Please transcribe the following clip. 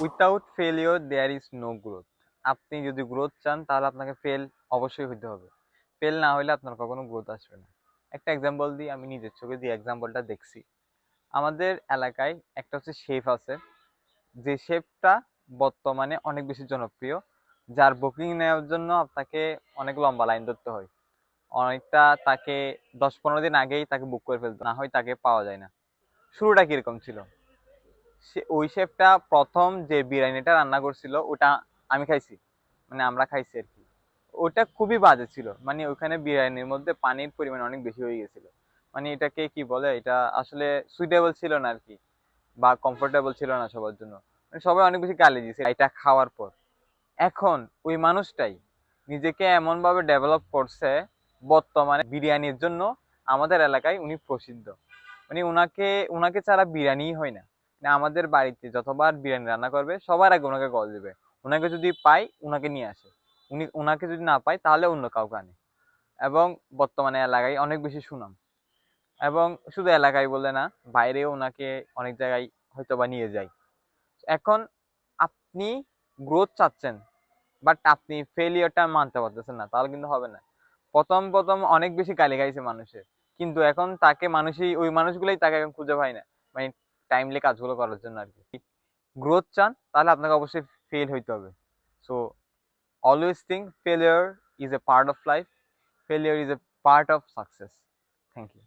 Without failure there is no growth. আপনি যদি growth চান তাহলে আপনাকে ফেল অবশ্যই হইতে হবে। ফেল না হইলে আপনার কখনো গ্রোথ আসবে না। একটা এক্সাম্পল দিই, আমি নিজের চোখে যে এক্সাম্পলটা দেখছি। আমাদের এলাকায় একটা হচ্ছে শেফ আছে, যে শেফটা বর্তমানে অনেক বেশি জনপ্রিয়, যার বুকিং নেওয়ার জন্য আপনাকে অনেক লম্বা লাইন ধরতে হয়। অনেকটা তাকে 10-15 দিন আগেই তাকে বুক করে ফেলতে, না হয় তাকে পাওয়া যায় না। শুরুটা কিরকম ছিল, ওই শেফটা প্রথম যে বিরিয়ানিটা রান্না করছিল ওটা আমি খাইছি, মানে আমরা খাইছি আর কি। ওটা খুবই বাজে ছিল, মানে ওখানে বিরিয়ানির মধ্যে পানির পরিমাণ অনেক বেশি হয়ে গেছিল। মানে এটাকে কি বলে, এটা আসলে সুইটেবল ছিল না আর কি, বা কমফোর্টেবল ছিল না সবার জন্য। মানে সবাই অনেক বেশি গালি দিয়েছে এটা খাওয়ার পর। এখন ওই মানুষটাই নিজেকে এমন ভাবে ডেভেলপ করছে, বর্তমানে বিরিয়ানির জন্য আমাদের এলাকায় উনি প্রসিদ্ধ। মানে উনাকে উনাকে ছাড়া বিরিয়ানি হয় না। মানে আমাদের বাড়িতে যতবার বিরিয়ানি রান্না করবে সবার আগে ওনাকে কল দিবে। ওনাকে যদি পাই উনাকে নিয়ে আসে, উনাকে যদি না পাই তাহলে অন্য কাউকে আনে। এবং বর্তমানে এলাকায় অনেক বেশি সুনাম। এবং শুধু এলাকায় বলে না, বাইরেও ওনাকে অনেক জায়গায় হয়তো বা নিয়ে যায়। এখন আপনি গ্রোথ চাচ্ছেন, বাট আপনি ফেলিয়ারটা মানতে পারতেছেন না, তাহলে কিন্তু হবে না। প্রথম প্রথম অনেক বেশি গালি খাইছে মানুষের, কিন্তু এখন তাকে মানুষই, ওই মানুষগুলোই তাকে এখন খুঁজে পায় না, মানে টাইমলি কাজগুলো করার জন্য আর কি। গ্রোথ চান তাহলে আপনাকে অবশ্যই ফেল হইতে হবে। So always think failure is a part of life, failure is a part of success. Thank you.